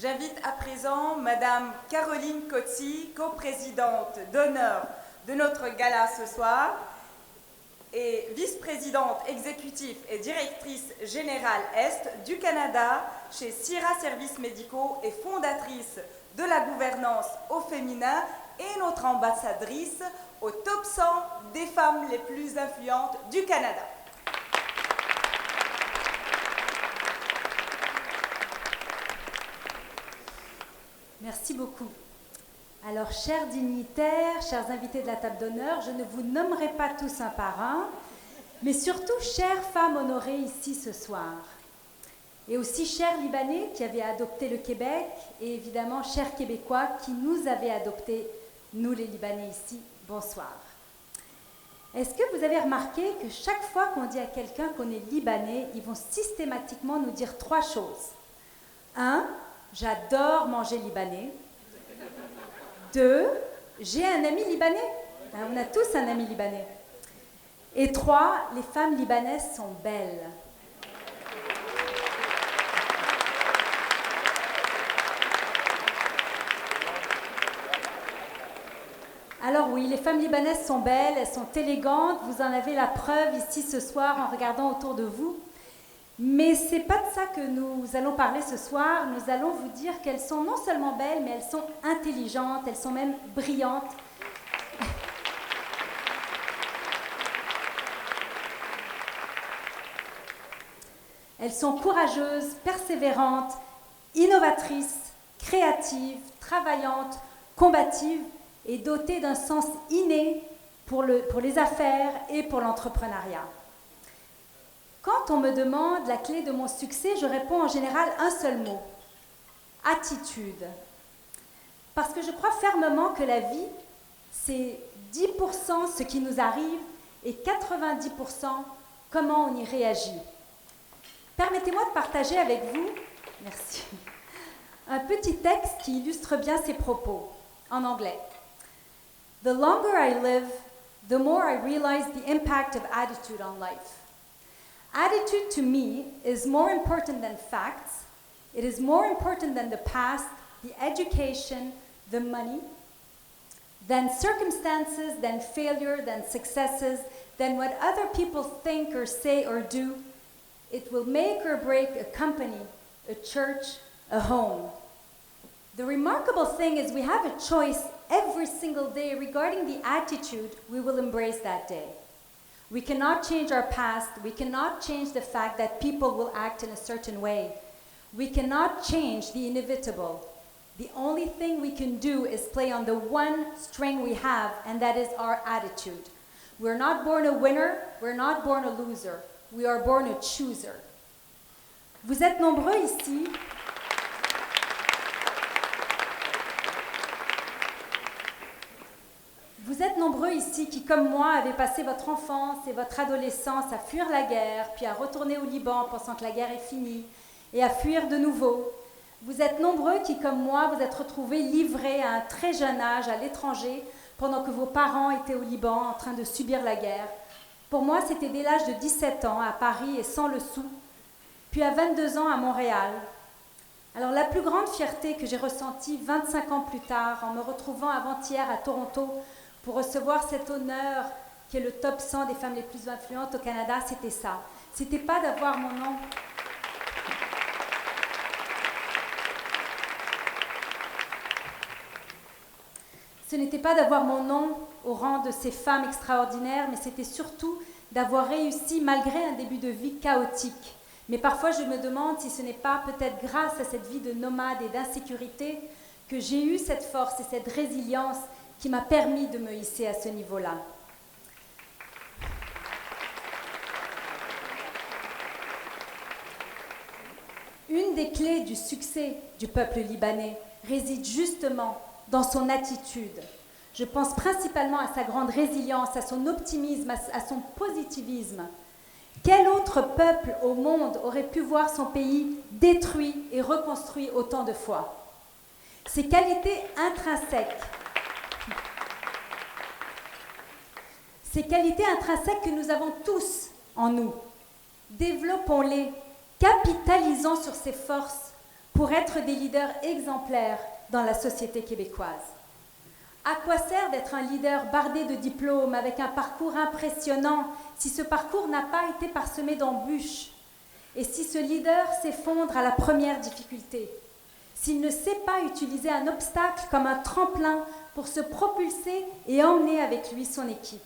J'invite à présent Madame Caroline Cozzi, coprésidente d'honneur de notre gala ce soir et vice-présidente exécutive et directrice générale Est du Canada chez Sierra Services Médicaux et fondatrice de la gouvernance au féminin et notre ambassadrice au top 100 des femmes les plus influentes du Canada. Merci beaucoup. Alors, chers dignitaires, chers invités de la table d'honneur, je ne vous nommerai pas tous un par un, mais surtout chères femmes honorées ici ce soir. Et aussi chers Libanais qui avaient adopté le Québec, et évidemment chers Québécois qui nous avaient adoptés, nous les Libanais ici. Bonsoir. Est-ce que vous avez remarqué que chaque fois qu'on dit à quelqu'un qu'on est Libanais, ils vont systématiquement nous dire trois choses. 1, j'adore manger libanais. 2, j'ai un ami libanais. On a tous un ami libanais. Et 3, les femmes libanaises sont belles. Alors oui, les femmes libanaises sont belles, elles sont élégantes, vous en avez la preuve ici ce soir en regardant autour de vous. Mais ce n'est pas de ça que nous allons parler ce soir, nous allons vous dire qu'elles sont non seulement belles, mais elles sont intelligentes, elles sont même brillantes. Elles sont courageuses, persévérantes, innovatrices, créatives, travaillantes, combatives et dotées d'un sens inné pour les affaires et pour l'entrepreneuriat. Quand on me demande la clé de mon succès, je réponds en général un seul mot, attitude. Parce que je crois fermement que la vie, c'est 10% ce qui nous arrive et 90% comment on y réagit. Permettez-moi de partager avec vous, merci, un petit texte qui illustre bien ces propos, en anglais. The longer I live, the more I realize the impact of attitude on life. Attitude to me is more important than facts. It is more important than the past, the education, the money, than circumstances, than failure, than successes, than what other people think or say or do. It will make or break a company, a church, a home. The remarkable thing is we have a choice every single day regarding the attitude we will embrace that day. We cannot change our past. We cannot change the fact that people will act in a certain way. We cannot change the inevitable. The only thing we can do is play on the one string we have, and that is our attitude. We're not born a winner. We're not born a loser. We are born a chooser. Vous êtes nombreux ici. Vous êtes nombreux ici qui, comme moi, avez passé votre enfance et votre adolescence à fuir la guerre, puis à retourner au Liban pensant que la guerre est finie, et à fuir de nouveau. Vous êtes nombreux qui, comme moi, vous êtes retrouvés livrés à un très jeune âge à l'étranger, pendant que vos parents étaient au Liban en train de subir la guerre. Pour moi, c'était dès l'âge de 17 ans à Paris et sans le sou, puis à 22 ans à Montréal. Alors la plus grande fierté que j'ai ressentie 25 ans plus tard, en me retrouvant avant-hier à Toronto, pour recevoir cet honneur qui est le top 100 des femmes les plus influentes au Canada, c'était ça. C'était pas d'avoir mon nom. Ce n'était pas d'avoir mon nom au rang de ces femmes extraordinaires, mais c'était surtout d'avoir réussi malgré un début de vie chaotique. Mais parfois je me demande si ce n'est pas peut-être grâce à cette vie de nomade et d'insécurité que j'ai eu cette force et cette résilience qui m'a permis de me hisser à ce niveau-là. Une des clés du succès du peuple libanais réside justement dans son attitude. Je pense principalement à sa grande résilience, à son optimisme, à son positivisme. Quel autre peuple au monde aurait pu voir son pays détruit et reconstruit autant de fois? Ces qualités intrinsèques que nous avons tous en nous, développons-les, capitalisons sur ces forces pour être des leaders exemplaires dans la société québécoise. À quoi sert d'être un leader bardé de diplômes, avec un parcours impressionnant, si ce parcours n'a pas été parsemé d'embûches, et si ce leader s'effondre à la première difficulté, s'il ne sait pas utiliser un obstacle comme un tremplin pour se propulser et emmener avec lui son équipe?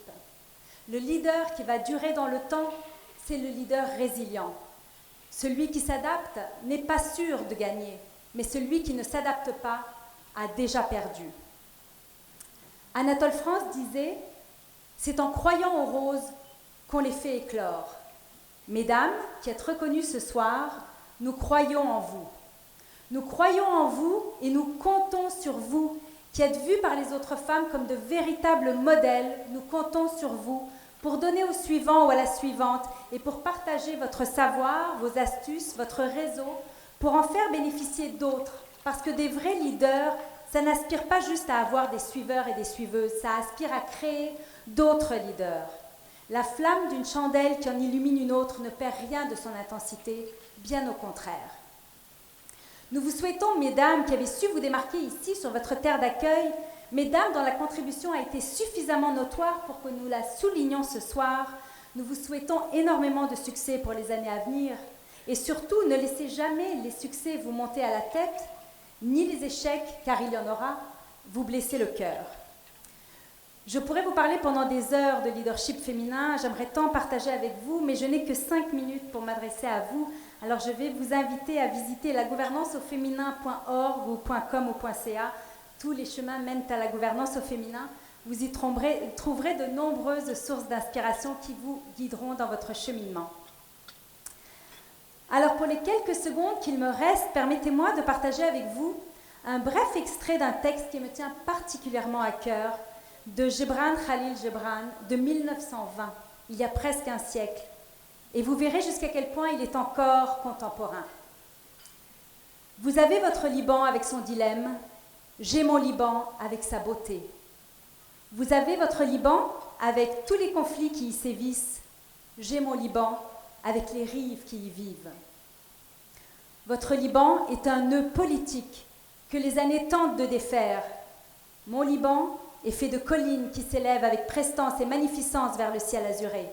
Le leader qui va durer dans le temps, c'est le leader résilient. Celui qui s'adapte n'est pas sûr de gagner, mais celui qui ne s'adapte pas a déjà perdu. Anatole France disait « C'est en croyant aux roses qu'on les fait éclore. » Mesdames, qui êtes reconnues ce soir, nous croyons en vous. Nous croyons en vous et nous comptons sur vous, qui êtes vues par les autres femmes comme de véritables modèles. Nous comptons sur vous pour donner au suivant ou à la suivante et pour partager votre savoir, vos astuces, votre réseau, pour en faire bénéficier d'autres. Parce que des vrais leaders, ça n'aspire pas juste à avoir des suiveurs et des suiveuses, ça aspire à créer d'autres leaders. La flamme d'une chandelle qui en illumine une autre ne perd rien de son intensité, bien au contraire. Nous vous souhaitons, mesdames, qui avez su vous démarquer ici sur votre terre d'accueil, mesdames dont la contribution a été suffisamment notoire pour que nous la soulignions ce soir, nous vous souhaitons énormément de succès pour les années à venir. Et surtout, ne laissez jamais les succès vous monter à la tête, ni les échecs, car il y en aura, vous blesser le cœur. Je pourrais vous parler pendant des heures de leadership féminin, j'aimerais tant partager avec vous, mais je n'ai que 5 minutes pour m'adresser à vous. Alors je vais vous inviter à visiter lagouvernanceauféminin.org ou .com ou .ca. Tous les chemins mènent à la gouvernance au féminin. Vous y trouverez de nombreuses sources d'inspiration qui vous guideront dans votre cheminement. Alors pour les quelques secondes qu'il me reste, permettez-moi de partager avec vous un bref extrait d'un texte qui me tient particulièrement à cœur, de Gebran Khalil Gebran, de 1920, il y a presque un siècle. Et vous verrez jusqu'à quel point il est encore contemporain. Vous avez votre Liban avec son dilemme, j'ai mon Liban avec sa beauté. Vous avez votre Liban avec tous les conflits qui y sévissent, j'ai mon Liban avec les rives qui y vivent. Votre Liban est un nœud politique que les années tentent de défaire. Mon Liban est fait de collines qui s'élèvent avec prestance et magnificence vers le ciel azuré.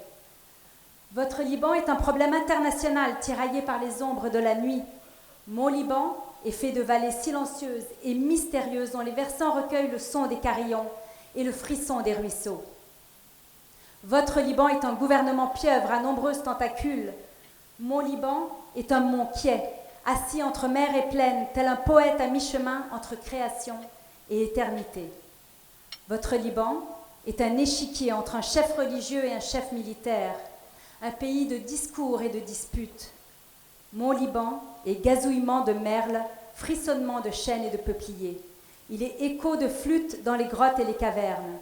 Votre Liban est un problème international tiraillé par les ombres de la nuit. Mon Liban est fait de vallées silencieuses et mystérieuses dont les versants recueillent le son des carillons et le frisson des ruisseaux. Votre Liban est un gouvernement pieuvre à nombreuses tentacules. Mon Liban est un mont quiet, assis entre mer et plaine, tel un poète à mi-chemin entre création et éternité. Votre Liban est un échiquier entre un chef religieux et un chef militaire, un pays de discours et de disputes. Mon Liban est gazouillement de merles, frissonnement de chênes et de peupliers. Il est écho de flûtes dans les grottes et les cavernes.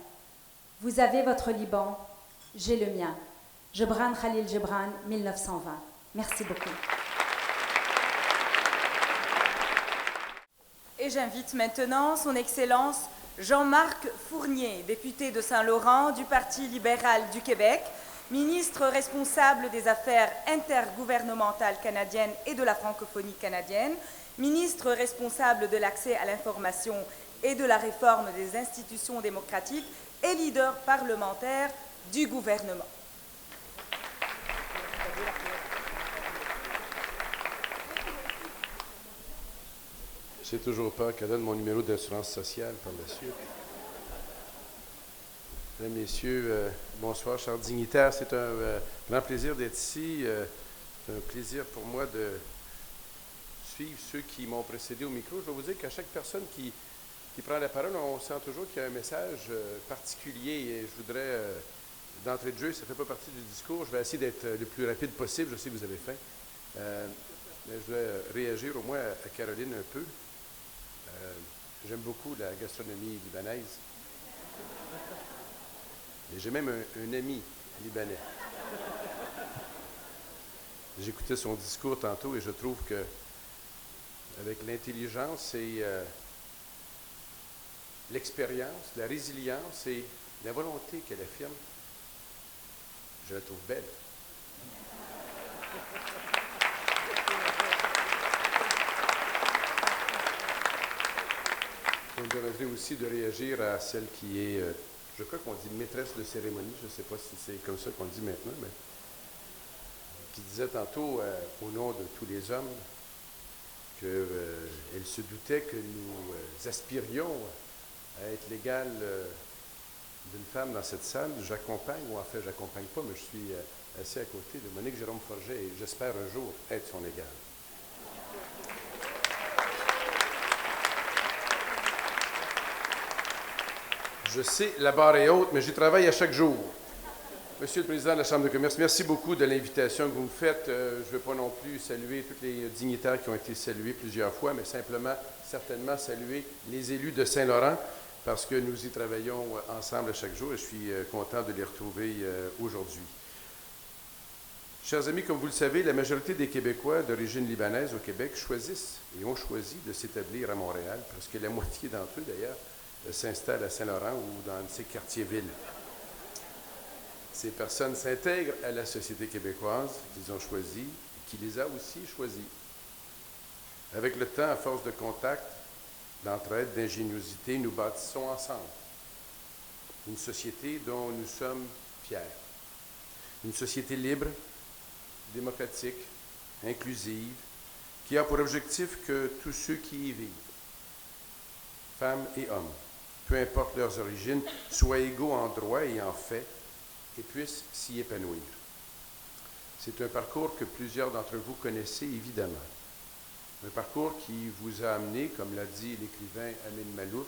Vous avez votre Liban, j'ai le mien. Gebran Khalil Gebran, 1920. Merci beaucoup. Et j'invite maintenant son Excellence Jean-Marc Fournier, député de Saint-Laurent du Parti libéral du Québec, ministre responsable des Affaires intergouvernementales canadiennes et de la francophonie canadienne, ministre responsable de l'accès à l'information et de la réforme des institutions démocratiques et leader parlementaire du gouvernement. Je ne sais toujours pas qu'elle donne mon numéro d'assurance sociale par la suite. Mesdames, Messieurs, bonsoir, chers dignitaires. C'est un grand plaisir d'être ici. C'est un plaisir pour moi de suivre ceux qui m'ont précédé au micro. Je vais vous dire qu'à chaque personne qui prend la parole, on sent toujours qu'il y a un message particulier. Et je voudrais, d'entrée de jeu, ça ne fait pas partie du discours, je vais essayer d'être le plus rapide possible. Je sais que vous avez faim. Mais je vais réagir au moins à Caroline un peu. J'aime beaucoup la gastronomie libanaise. Et j'ai même un ami libanais. J'écoutais son discours tantôt et je trouve que, avec l'intelligence et l'expérience, la résilience et la volonté qu'elle affirme, je la trouve belle. On me demanderait aussi de réagir à celle qui est, je crois qu'on dit maîtresse de cérémonie, je ne sais pas si c'est comme ça qu'on dit maintenant, mais qui disait tantôt, au nom de tous les hommes, qu'elle se doutait que nous aspirions à être l'égal d'une femme dans cette salle. J'accompagne, ou en fait, j'accompagne pas, mais je suis assis à côté de Monique Jérôme Forget et j'espère un jour être son égal. Je sais, la barre est haute, mais j'y travaille à chaque jour. Monsieur le Président de la Chambre de commerce, merci beaucoup de l'invitation que vous me faites. Je ne veux pas non plus saluer tous les dignitaires qui ont été salués plusieurs fois, mais simplement, certainement, saluer les élus de Saint-Laurent, parce que nous y travaillons ensemble à chaque jour et je suis content de les retrouver aujourd'hui. Chers amis, comme vous le savez, la majorité des Québécois d'origine libanaise au Québec choisissent et ont choisi de s'établir à Montréal. Presque la moitié d'entre eux, d'ailleurs, s'installent à Saint-Laurent ou dans ces quartiers-villes. Ces personnes s'intègrent à la société québécoise qu'ils ont choisie et qui les a aussi choisis. Avec le temps, à force de contact, d'entraide, d'ingéniosité, nous bâtissons ensemble une société dont nous sommes fiers. Une société libre, démocratique, inclusive, qui a pour objectif que tous ceux qui y vivent, femmes et hommes, peu importe leurs origines, soient égaux en droit et en fait et puissent s'y épanouir. C'est un parcours que plusieurs d'entre vous connaissez évidemment. Un parcours qui vous a amené, comme l'a dit l'écrivain Amin Maalouf,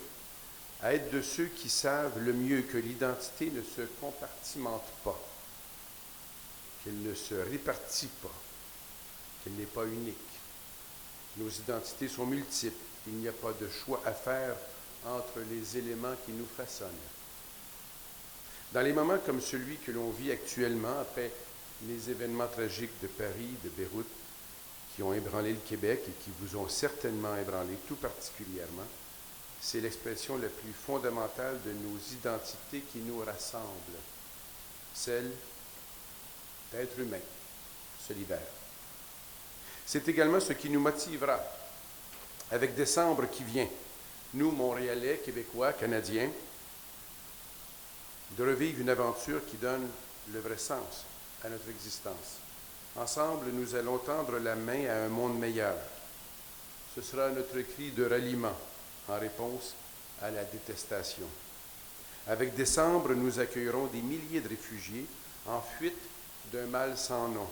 à être de ceux qui savent le mieux que l'identité ne se compartimente pas, qu'elle ne se répartit pas, qu'elle n'est pas unique. Nos identités sont multiples. Il n'y a pas de choix à faire entre les éléments qui nous façonnent. Dans les moments comme celui que l'on vit actuellement, après les événements tragiques de Paris, de Beyrouth, qui ont ébranlé le Québec et qui vous ont certainement ébranlé tout particulièrement, c'est l'expression la plus fondamentale de nos identités qui nous rassemble, celle d'être humain, solidaire. C'est également ce qui nous motivera, avec décembre qui vient, nous, Montréalais, Québécois, Canadiens, de revivre une aventure qui donne le vrai sens à notre existence. Ensemble, nous allons tendre la main à un monde meilleur. Ce sera notre cri de ralliement en réponse à la détestation. Avec décembre, nous accueillerons des milliers de réfugiés en fuite d'un mal sans nom.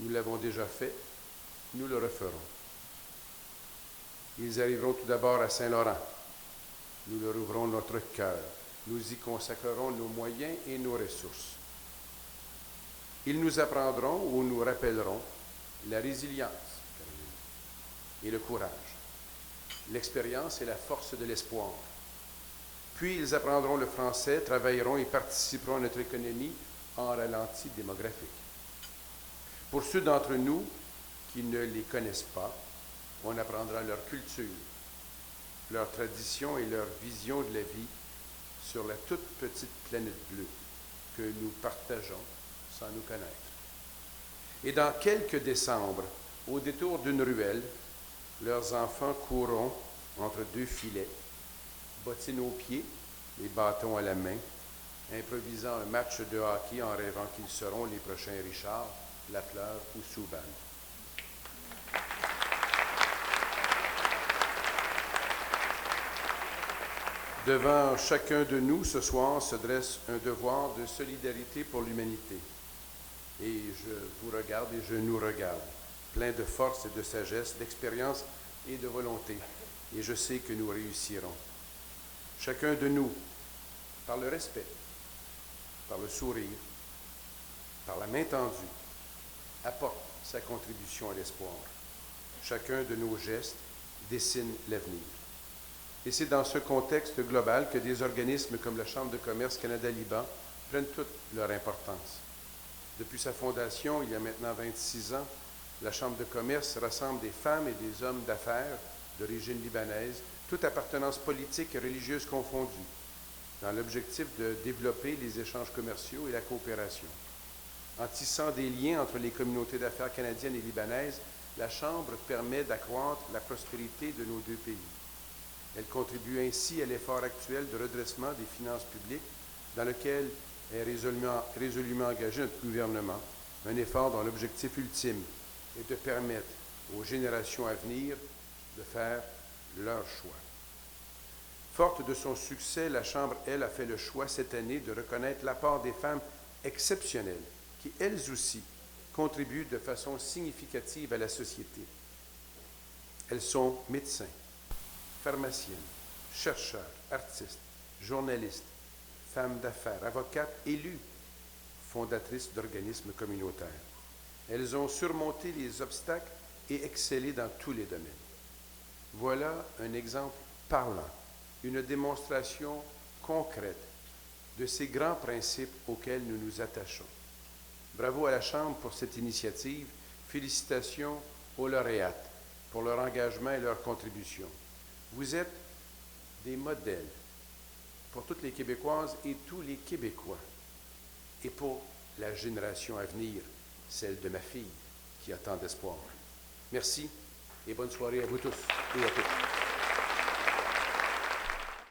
Nous l'avons déjà fait, nous le referons. Ils arriveront tout d'abord à Saint-Laurent. Nous leur ouvrons notre cœur. Nous y consacrerons nos moyens et nos ressources. Ils nous apprendront ou nous rappelleront la résilience et le courage, l'expérience et la force de l'espoir. Puis ils apprendront le français, travailleront et participeront à notre économie en ralenti démographique. Pour ceux d'entre nous qui ne les connaissent pas, on apprendra leur culture, leur tradition et leur vision de la vie sur la toute petite planète bleue que nous partageons sans nous connaître. Et dans quelques décembre, au détour d'une ruelle, leurs enfants courront entre deux filets, bottines aux pieds et bâtons à la main, improvisant un match de hockey en rêvant qu'ils seront les prochains Richard, Lafleur ou Souban. Devant chacun de nous, ce soir, se dresse un devoir de solidarité pour l'humanité. Et je vous regarde et je nous regarde, plein de force et de sagesse, d'expérience et de volonté. Et je sais que nous réussirons. Chacun de nous, par le respect, par le sourire, par la main tendue, apporte sa contribution à l'espoir. Chacun de nos gestes dessine l'avenir. Et c'est dans ce contexte global que des organismes comme la Chambre de commerce Canada-Liban prennent toute leur importance. Depuis sa fondation, il y a maintenant 26 ans, la Chambre de commerce rassemble des femmes et des hommes d'affaires d'origine libanaise, toute appartenance politique et religieuse confondue, dans l'objectif de développer les échanges commerciaux et la coopération. En tissant des liens entre les communautés d'affaires canadiennes et libanaises, la Chambre permet d'accroître la prospérité de nos deux pays. Elles contribuent ainsi à l'effort actuel de redressement des finances publiques dans lequel est résolument engagé notre gouvernement, un effort dont l'objectif ultime est de permettre aux générations à venir de faire leur choix. Forte de son succès, la Chambre, elle, a fait le choix cette année de reconnaître l'apport des femmes exceptionnelles qui, elles aussi, contribuent de façon significative à la société. Elles sont médecins, pharmaciennes, chercheurs, artistes, journalistes, femmes d'affaires, avocates, élues, fondatrices d'organismes communautaires. Elles ont surmonté les obstacles et excellé dans tous les domaines. Voilà un exemple parlant, une démonstration concrète de ces grands principes auxquels nous nous attachons. Bravo à la Chambre pour cette initiative. Félicitations aux lauréates pour leur engagement et leur contribution. Vous êtes des modèles pour toutes les Québécoises et tous les Québécois et pour la génération à venir, celle de ma fille qui a tant d'espoir. Merci et bonne soirée à vous tous et à toutes.